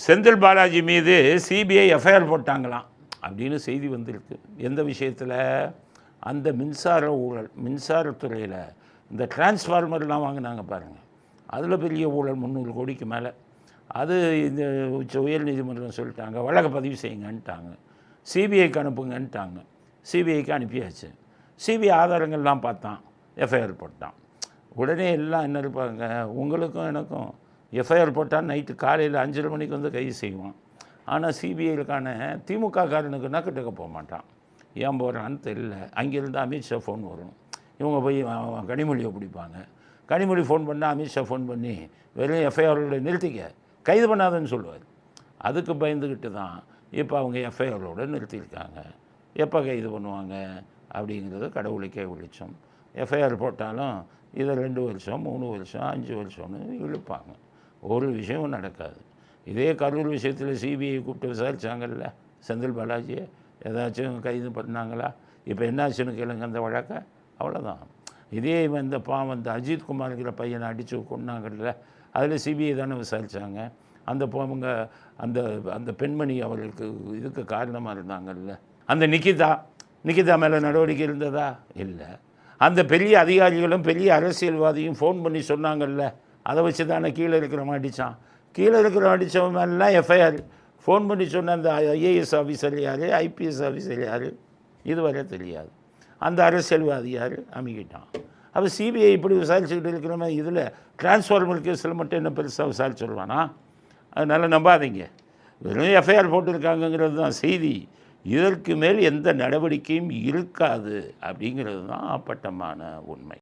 செந்தில் பாலாஜி மீது CBI FIR போட்டாங்களாம் அப்படின்னு செய்தி வந்திருக்கு. எந்த விஷயத்தில்? அந்த மின்சார ஊழல், மின்சாரத்துறையில் இந்த டிரான்ஸ்ஃபார்மர்லாம் வாங்கினாங்க பாருங்கள், அதில் பெரிய ஊழல் 300 கோடிக்கு மேலே. அது இந்த உயர் நீதிமன்றம் சொல்லிட்டாங்க, வழக்கு பதிவு செய்யுங்கன்ட்டாங்க, சிபிஐக்கு அனுப்புங்கன்ட்டாங்க. சிபிஐக்கு அனுப்பியாச்சு. சிபிஐ ஆதாரங்கள்லாம் பார்த்தான், எஃப்ஐஆர் போட்டான். உடனே எல்லாம் என்ன இருப்பாங்க, உங்களுக்கும் எனக்கும் எஃப்ஐஆர் போட்டால் நைட்டு காலையில் 5:30 மணிக்கு வந்து கைது செய்வான். ஆனால் சிபிஐக்கான திமுக காரனுக்கு நக்கட்டுக்க போக மாட்டான். ஏன் போகிறான்னு தெரியல. அங்கேருந்து அமித்ஷா ஃபோன் வரும், இவங்க போய் கனிமொழியை பிடிப்பாங்க. கனிமொழி ஃபோன் பண்ணால் அமித்ஷா ஃபோன் பண்ணி வெறும் எஃப்ஐஆரோட நிறுத்திக்க, கைது பண்ணாதுன்னு சொல்லுவார். அதுக்கு பயந்துக்கிட்டு தான் இப்போ அவங்க எஃப்ஐஆரோடு நிறுத்தியிருக்காங்க. எப்போ கைது பண்ணுவாங்க அப்படிங்கிறது கடவுளுக்கே வெளிச்சம். எஃப்ஐஆர் போட்டாலும் இதை 2 வருஷம் 3 வருஷம் 5 வருஷம்னு இழுப்பாங்க. ஒரு விஷயமும் நடக்காது. இதே கரூர் விஷயத்தில் சிபிஐ கூப்பிட்டு விசாரித்தாங்கல்ல செந்தில் பாலாஜியை, ஏதாச்சும் கைது பண்ணாங்களா? இப்போ என்னாச்சுன்னு கேளுங்க அந்த வழக்கை. அவ்வளோதான். இதே இந்த அந்த அஜித் குமார்ங்கிற பையனை அடித்து கொண்டாங்கல்ல, அதில் சிபிஐ தானே விசாரித்தாங்க. அந்த அவங்க அந்த அந்த பெண்மணி அவர்களுக்கு இதுக்கு காரணமாக இருந்தாங்கல்ல, அந்த நிக்கிதா மேலே நடவடிக்கை இருந்ததா? இல்லை. அந்த பெரிய அதிகாரிகளும் பெரிய அரசியல்வாதியும் ஃபோன் பண்ணி சொன்னாங்கல்ல, அதை வச்சு தானே கீழே இருக்கிறவன் அடித்தான். கீழே இருக்கிறவன் அடித்தவன் மேலாம் எஃப்ஐஆர். ஃபோன் பண்ணி சொன்ன அந்த ஐஏஎஸ் ஆஃபீஸர் யார், ஐபிஎஸ் ஆஃபீஸர் யார், இதுவரை தெரியாது. அந்த அரசியல்வாதி யார், அமுக்கிட்டான். அப்போ சிபிஐ இப்படி விசாரிச்சுக்கிட்டு இருக்கிறவன் இதில் டிரான்ஸ்ஃபார்மர் கேஸில் மட்டும் என்ன பெருசாக விசாரிச்சு சொல்லுவானா? அதனால் நம்பாதீங்க. வெறும் எஃப்ஐஆர் போட்டிருக்காங்கங்கிறது தான் செய்தி. இதற்கு மேல் எந்த நடவடிக்கையும் இருக்காது அப்படிங்கிறது தான் அப்பட்டமான உண்மை.